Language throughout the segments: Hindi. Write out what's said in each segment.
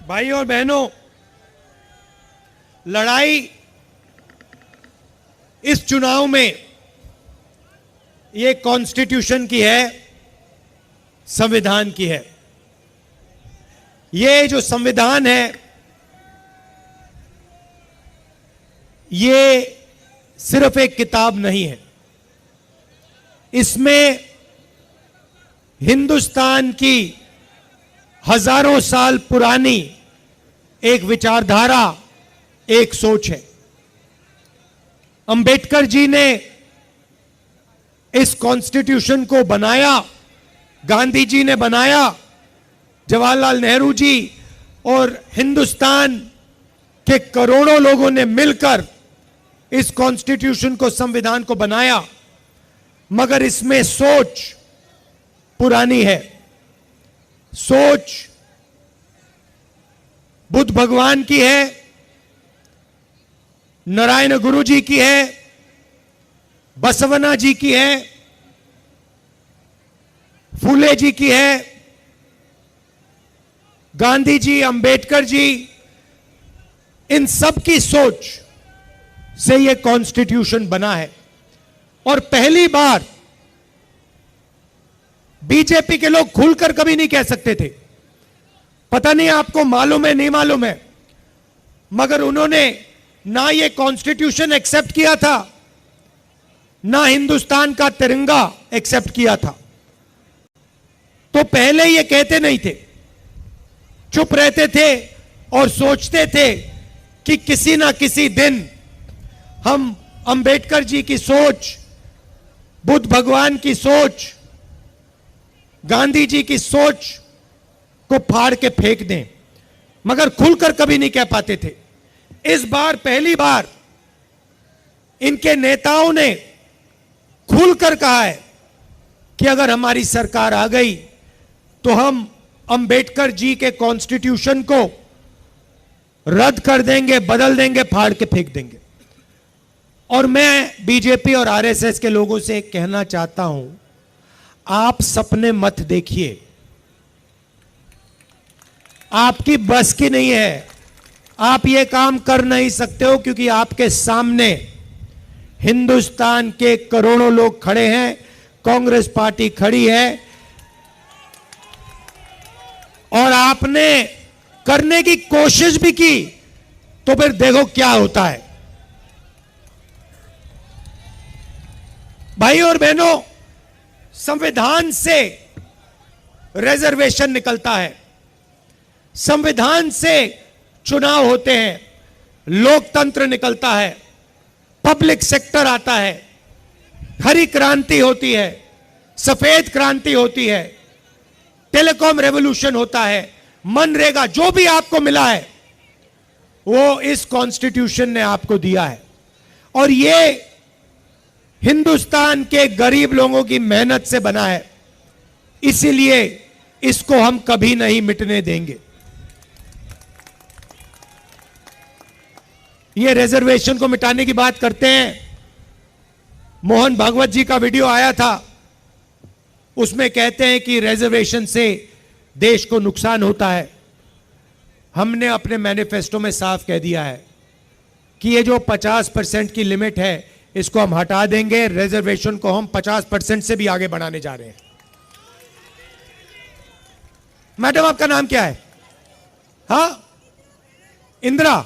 भाई और बहनों, लड़ाई इस चुनाव में ये कॉन्स्टिट्यूशन की है, संविधान की है। ये जो संविधान है ये सिर्फ एक किताब नहीं है। इसमें हिंदुस्तान की हजारों साल पुरानी एक विचारधारा, एक सोच है। अंबेडकर जी ने इस कॉन्स्टिट्यूशन को बनाया, गांधी जी ने बनाया, जवाहरलाल नेहरू जी और हिंदुस्तान के करोड़ों लोगों ने मिलकर इस कॉन्स्टिट्यूशन को, संविधान को बनाया। मगर इसमें सोच पुरानी है। सोच बुद्ध भगवान की है, नारायण गुरु जी की है, बसवना जी की है, फूले जी की है, गांधी जी, अंबेडकर जी, इन सब की सोच से यह कॉन्स्टिट्यूशन बना है। और पहली बार बीजेपी के लोग खुलकर कभी नहीं कह सकते थे। पता नहीं आपको मालूम है, नहीं मालूम है, मगर उन्होंने ना ये कॉन्स्टिट्यूशन एक्सेप्ट किया था, ना हिंदुस्तान का तिरंगा एक्सेप्ट किया था। तो पहले ये कहते नहीं थे, चुप रहते थे और सोचते थे कि किसी ना किसी दिन हम अंबेडकर जी की सोच, बुद्ध भगवान की सोच, गांधी जी की सोच को फाड़ के फेंक दें, मगर खुलकर कभी नहीं कह पाते थे। इस बार पहली बार इनके नेताओं ने खुलकर कहा है कि अगर हमारी सरकार आ गई तो हम अंबेडकर जी के कॉन्स्टिट्यूशन को रद्द कर देंगे, बदल देंगे, फाड़ के फेंक देंगे। और मैं बीजेपी और आरएसएस के लोगों से कहना चाहता हूं, आप सपने मत देखिए, आपकी बस की नहीं है, आप ये काम कर नहीं सकते हो, क्योंकि आपके सामने हिंदुस्तान के करोड़ों लोग खड़े हैं, कांग्रेस पार्टी खड़ी है, और आपने करने की कोशिश भी की तो फिर देखो क्या होता है। भाई और बहनों, संविधान से रिजर्वेशन निकलता है, संविधान से चुनाव होते हैं, लोकतंत्र निकलता है, पब्लिक सेक्टर आता है, हरी क्रांति होती है, सफेद क्रांति होती है, टेलीकॉम रेवोल्यूशन होता है, मनरेगा, जो भी आपको मिला है वो इस कॉन्स्टिट्यूशन ने आपको दिया है। और ये हिंदुस्तान के गरीब लोगों की मेहनत से बना है, इसीलिए इसको हम कभी नहीं मिटने देंगे। ये रिजर्वेशन को मिटाने की बात करते हैं। मोहन भागवत जी का वीडियो आया था, उसमें कहते हैं कि रिजर्वेशन से देश को नुकसान होता है। हमने अपने मैनिफेस्टो में साफ कह दिया है कि ये जो 50% की लिमिट है इसको हम हटा देंगे, रिजर्वेशन को हम 50% से भी आगे बढ़ाने जा रहे हैं। मैडम, आपका नाम क्या है? हाँ, इंदिरा,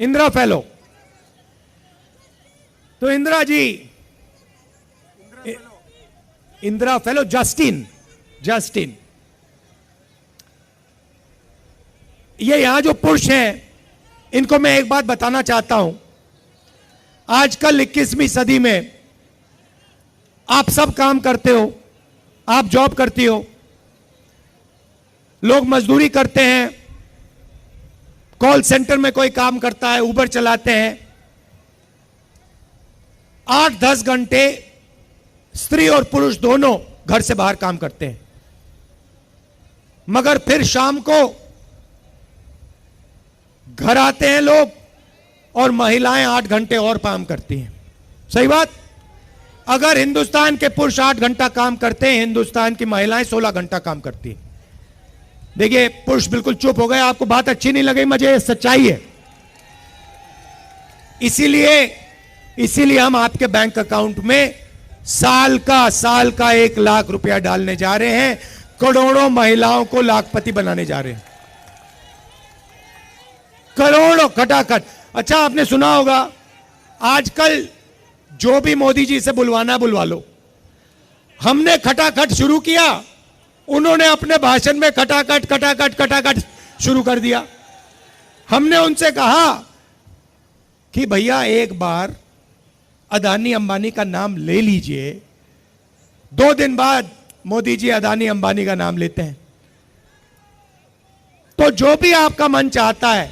इंदिरा फेलो। तो Indira ji, Indira fellow, Justin, Justin, ये यहां जो पुरुष हैं इनको मैं एक बात बताना चाहता हूं। आजकल 21वीं सदी में आप सब काम करते हो, आप जॉब करती हो, लोग मजदूरी करते हैं, कॉल सेंटर में कोई काम करता है, उबर चलाते हैं, 8-10 घंटे स्त्री और पुरुष दोनों घर से बाहर काम करते हैं, मगर फिर शाम को घर आते हैं लोग और महिलाएं 8 घंटे और काम करती हैं। सही बात? अगर हिंदुस्तान के पुरुष 8 घंटा काम करते हैं, हिंदुस्तान की महिलाएं 16 घंटा काम करती हैं। देखिए, पुरुष बिल्कुल चुप हो गए, आपको बात अच्छी नहीं लगी, मुझे सच्चाई है। इसीलिए हम आपके बैंक अकाउंट में साल का 1 लाख रुपया डालने जा रहे हैं। करोड़ों महिलाओं को लाखपति बनाने जा रहे हैं, करोड़ों खटाखट। अच्छा, आपने सुना होगा आजकल जो भी मोदी जी से बुलवाना बुलवा लो। हमने खटाखट शुरू किया, उन्होंने अपने भाषण में खटाखट शुरू कर दिया। हमने उनसे कहा कि भैया एक बार अदानी अंबानी का नाम ले लीजिए। 2 दिन बाद मोदी जी अदानी अंबानी का नाम लेते हैं। तो जो भी आपका मन चाहता है,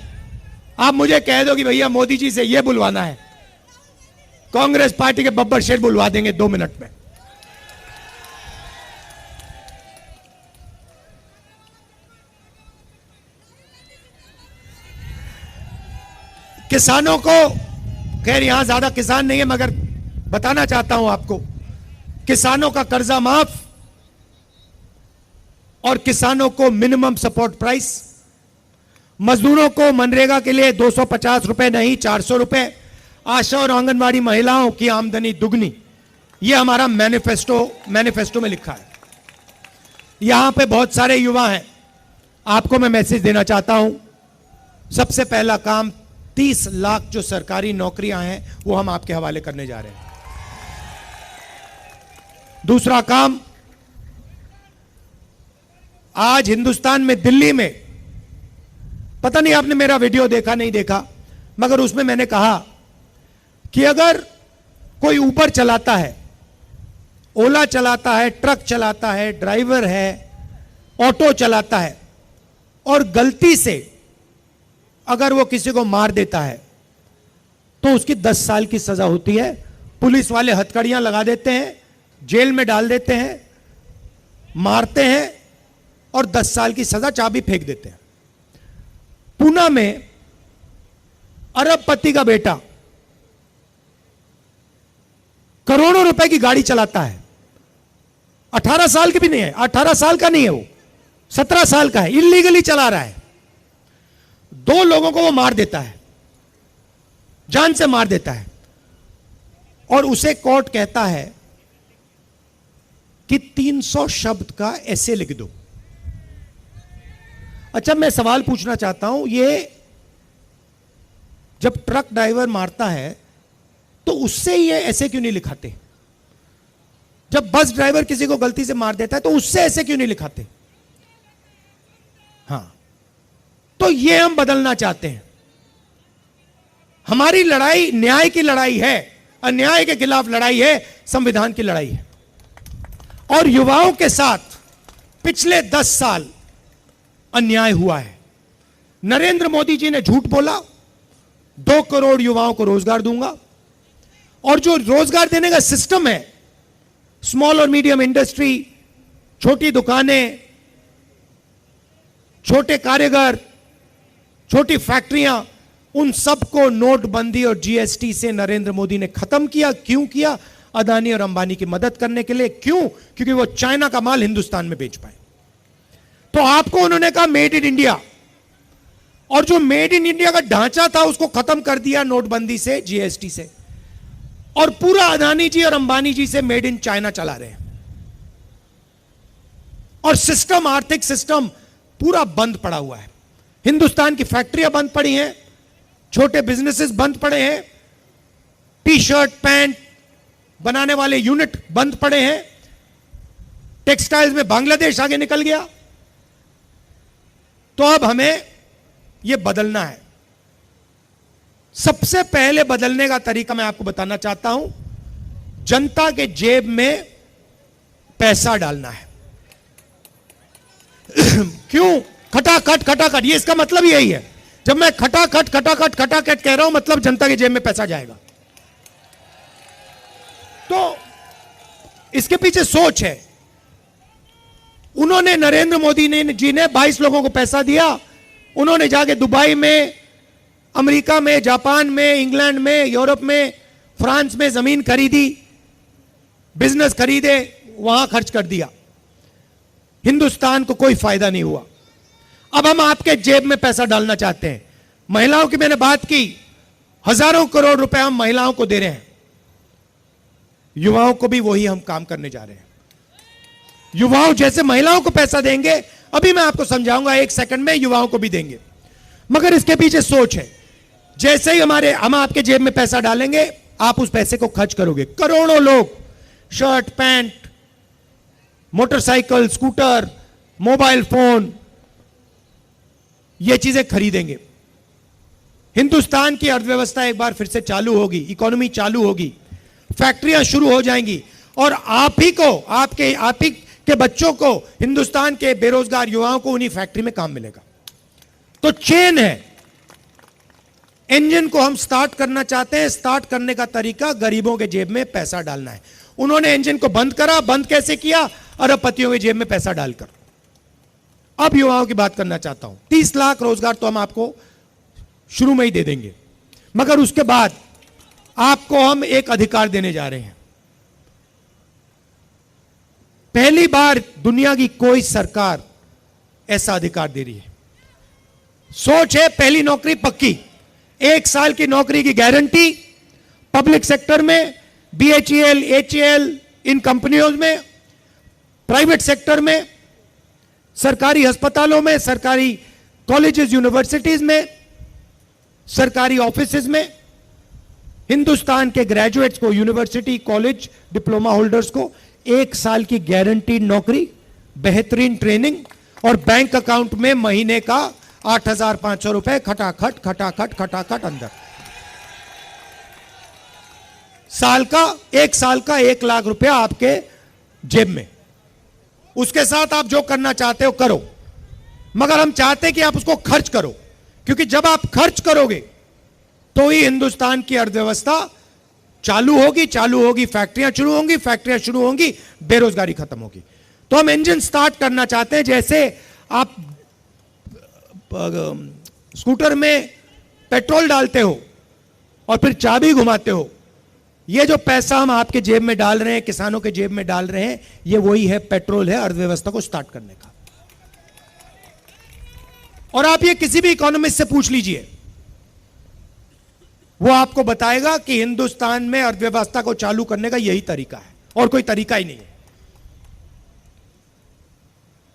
आप मुझे कह दो कि भैया मोदी जी से यह बुलवाना है, कांग्रेस पार्टी के बब्बर शेर बुलवा देंगे 2 मिनट में। किसानों को, खैर यहां ज्यादा किसान नहीं है मगर बताना चाहता हूं आपको, किसानों का कर्जा माफ और किसानों को मिनिमम सपोर्ट प्राइस, मजदूरों को मनरेगा के लिए 250 रुपए नहीं 400 रुपए, आशा और आंगनवाड़ी महिलाओं की आमदनी दुगनी। यह हमारा मैनिफेस्टो में लिखा है। यहां पे बहुत सारे युवा हैं, आपको मैं मैसेज देना चाहता हूं। सबसे पहला काम, 30 लाख जो सरकारी नौकरियां हैं वो हम आपके हवाले करने जा रहे हैं। दूसरा काम, आज हिंदुस्तान में, दिल्ली में, पता नहीं आपने मेरा वीडियो देखा नहीं देखा, मगर उसमें मैंने कहा कि अगर कोई ऊबर चलाता है, ओला चलाता है, ट्रक चलाता है, ड्राइवर है, ऑटो चलाता है और गलती से अगर वो किसी को मार देता है तो उसकी 10 साल की सजा होती है। पुलिस वाले हथकड़ियां लगा देते हैं, जेल में डाल देते हैं, मारते हैं और 10 साल की सजा, चाबी फेंक देते हैं। पूना में अरबपति का बेटा करोड़ों रुपए की गाड़ी चलाता है, 18 साल की भी नहीं है, 18 साल का नहीं है वो, 17 साल का है, इल्लीगली चला रहा है। 2 लोगों को वो मार देता है, जान से मार देता है और उसे कोर्ट कहता है कि 300 शब्द का ऐसे लिख दो। अच्छा, मैं सवाल पूछना चाहता हूं, ये जब ट्रक ड्राइवर मारता है तो उससे ये ऐसे क्यों नहीं लिखाते? जब बस ड्राइवर किसी को गलती से मार देता है तो उससे ऐसे क्यों नहीं लिखाते? हां, तो ये हम बदलना चाहते हैं। हमारी लड़ाई न्याय की लड़ाई है, अन्याय के खिलाफ लड़ाई है, संविधान की लड़ाई है। और युवाओं के साथ पिछले 10 साल अन्याय हुआ है। नरेंद्र मोदी जी ने झूठ बोला, 2 करोड़ युवाओं को रोजगार दूंगा, और जो रोजगार देने का सिस्टम है, स्मॉल और मीडियम इंडस्ट्री, छोटी दुकानें, छोटे कारीगर, छोटी फैक्ट्रियां, उन सबको नोटबंदी और जीएसटी से नरेंद्र मोदी ने खत्म किया। क्यों किया? अदानी और अंबानी की मदद करने के लिए। क्यों? क्योंकि वो चाइना का माल हिंदुस्तान में बेच पाए। तो आपको उन्होंने कहा मेड इन इंडिया, और जो मेड इन इंडिया का ढांचा था उसको खत्म कर दिया नोटबंदी से, जीएसटी से, और पूरा अदानी जी और अंबानी जी से मेड इन चाइना चला रहे हैं। और सिस्टम, आर्थिक सिस्टम पूरा बंद पड़ा हुआ है। हिंदुस्तान की फैक्ट्रियां बंद पड़ी हैं, छोटे बिजनेसेस बंद पड़े हैं, टी शर्ट पैंट बनाने वाले यूनिट बंद पड़े हैं, टेक्सटाइल्स में बांग्लादेश आगे निकल गया। तो अब हमें यह बदलना है। सबसे पहले बदलने का तरीका मैं आपको बताना चाहता हूं, जनता के जेब में पैसा डालना है। क्यों? खटाखट खटाखट, ये इसका मतलब यही है। जब मैं खटाखट खटाखट खटाखट कह रहा हूं, मतलब जनता के जेब में पैसा जाएगा। तो इसके पीछे सोच है। उन्होंने, नरेंद्र मोदी जी ने 22 लोगों को पैसा दिया। उन्होंने जाके दुबई में, अमेरिका में, जापान में, इंग्लैंड में, यूरोप में, फ्रांस में जमीन खरीदी, बिजनेस खरीदे, वहां खर्च कर दिया, हिंदुस्तान को कोई फायदा नहीं हुआ। अब हम आपके जेब में पैसा डालना चाहते हैं। महिलाओं की मैंने बात की, हजारों करोड़ रुपए हम महिलाओं को दे रहे हैं, युवाओं को भी वही हम काम करने जा रहे हैं। युवाओं जैसे महिलाओं को पैसा देंगे, अभी मैं आपको समझाऊंगा, 1 सेकंड में युवाओं को भी देंगे, मगर इसके पीछे सोच है। जैसे ही हम आपके जेब में पैसा डालेंगे, आप उस पैसे को खर्च करोगे। करोड़ों लोग shirt, pant, motorcycle, scooter, mobile phone, ये चीजें खरीदेंगे। हिंदुस्तान की अर्थव्यवस्था एक बार फिर से चालू होगी, इकोनॉमी चालू होगी, फैक्ट्रियां शुरू हो जाएंगी, और आप ही को, आप ही के बच्चों को, हिंदुस्तान के बेरोजगार युवाओं को उन्हीं फैक्ट्री में काम मिलेगा। तो चेन है, इंजन को हम स्टार्ट करना चाहते हैं। स्टार्ट करने का तरीका गरीबों के जेब में पैसा डालना है। उन्होंने इंजन को बंद करा। बंद कैसे किया? अरबपतियों के जेब में पैसा डालकर। अब युवाओं की बात करना चाहता हूं। 30 लाख रोजगार तो हम आपको शुरू में ही दे देंगे, मगर उसके बाद आपको हम एक अधिकार देने जा रहे हैं। पहली बार दुनिया की कोई सरकार ऐसा अधिकार दे रही है। सोच है, पहली नौकरी पक्की, 1 साल की नौकरी की गारंटी पब्लिक सेक्टर में, BHEL, HAL, इन कंपनियों में, प्राइवेट सेक्टर में, सरकारी अस्पतालों में, सरकारी कॉलेजेस, यूनिवर्सिटीज में, सरकारी ऑफिसेज में। हिंदुस्तान के ग्रेजुएट्स को, यूनिवर्सिटी, कॉलेज, डिप्लोमा होल्डर्स को 1 साल की गारंटीड नौकरी, बेहतरीन ट्रेनिंग, और बैंक अकाउंट में महीने का 8,500 रुपए खटाखट खटाखट खटाखट अंदर। साल का, 1 साल का 1 लाख रुपया आपके जेब में। उसके साथ आप जो करना चाहते हो करो, मगर हम चाहते हैं कि आप उसको खर्च करो, क्योंकि जब आप खर्च करोगे तो ही हिंदुस्तान की अर्थव्यवस्था चालू होगी, फैक्ट्रियां शुरू होंगी, बेरोजगारी खत्म होगी। तो हम इंजन स्टार्ट करना चाहते हैं। जैसे आप स्कूटर में पेट्रोल डालते हो और फिर चाबी घुमाते हो, ये जो पैसा हम आपके जेब में डाल रहे हैं, किसानों के जेब में डाल रहे हैं, ये वही है, पेट्रोल है अर्थव्यवस्था को स्टार्ट करने का। और आप ये किसी भी इकोनॉमिस्ट से पूछ लीजिए, वो आपको बताएगा कि हिंदुस्तान में अर्थव्यवस्था को चालू करने का यही तरीका है, और कोई तरीका ही नहीं है।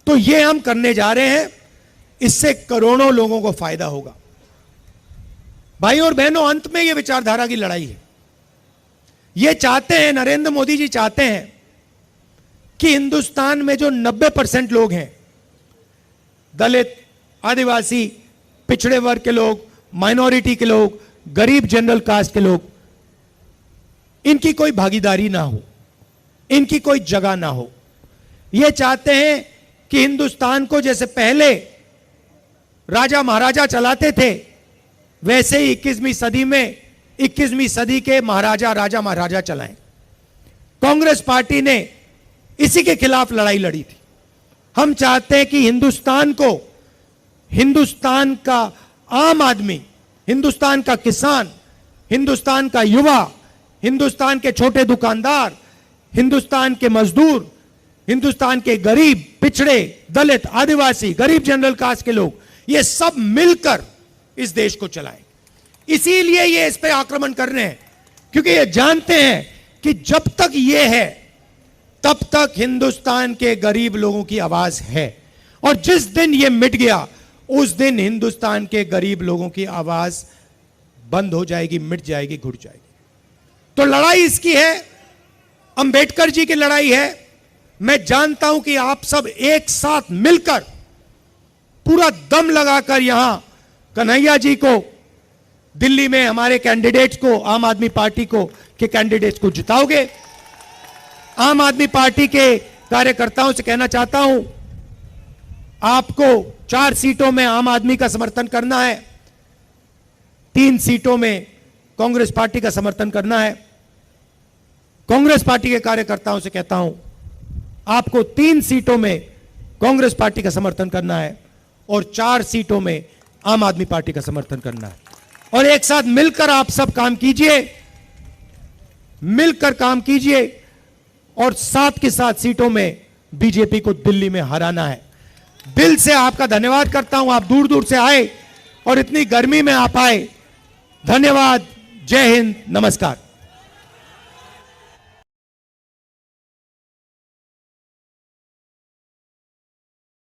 तो ये हम करने जा रहे हैं, इससे करोड़ों लोगों को फायदा होगा। भाई और बहनों, अंत में ये विचारधारा की लड़ाई है। ये चाहते हैं, नरेंद्र मोदी जी चाहते हैं कि हिंदुस्तान में जो 90% लोग हैं, दलित, आदिवासी, पिछड़े वर्ग के लोग, माइनॉरिटी के लोग, गरीब जनरल कास्ट के लोग, इनकी कोई भागीदारी ना हो, इनकी कोई जगह ना हो। ये चाहते हैं कि हिंदुस्तान को जैसे पहले राजा महाराजा चलाते थे, वैसे ही 21वीं सदी में 21वीं सदी के महाराजा, राजा महाराजा चलाएं। कांग्रेस पार्टी ने इसी के खिलाफ लड़ाई लड़ी थी। हम चाहते हैं कि हिंदुस्तान को, हिंदुस्तान का आम आदमी, हिंदुस्तान का किसान, हिंदुस्तान का युवा, हिंदुस्तान के छोटे दुकानदार, हिंदुस्तान के मजदूर, हिंदुस्तान के गरीब, पिछड़े, दलित, आदिवासी, गरीब जनरल कास्ट के लोग, ये सब मिलकर इस देश को चलाएं। इसीलिए ये इस पे आक्रमण कर रहे हैं, क्योंकि ये जानते हैं कि जब तक ये है तब तक हिंदुस्तान के गरीब लोगों की आवाज है, और जिस दिन ये मिट गया उस दिन हिंदुस्तान के गरीब लोगों की आवाज बंद हो जाएगी, मिट जाएगी, घुट जाएगी। तो लड़ाई इसकी है, अंबेडकर जी की लड़ाई है। मैं जानता हूं कि आप सब एक साथ मिलकर पूरा दम लगाकर यहां कन्हैया जी को, दिल्ली में हमारे कैंडिडेट्स को, आम आदमी पार्टी को के कैंडिडेट्स को जिताओगे। आम आदमी पार्टी के कार्यकर्ताओं से कहना चाहता हूं, आपको 4 सीटों में आम आदमी का समर्थन करना है, 3 सीटों में कांग्रेस पार्टी का समर्थन करना है। कांग्रेस पार्टी के कार्यकर्ताओं से कहता हूं, आपको 3 सीटों में कांग्रेस पार्टी का समर्थन करना है और 4 सीटों में आम आदमी पार्टी का समर्थन करना है। और एक साथ मिलकर आप सब काम कीजिए, मिलकर काम कीजिए। और 7 की 7 सीटों में बीजेपी को दिल्ली में हराना है। दिल से आपका धन्यवाद करता हूं, आप दूर दूर से आए और इतनी गर्मी में आप आए। धन्यवाद। जय हिंद, नमस्कार।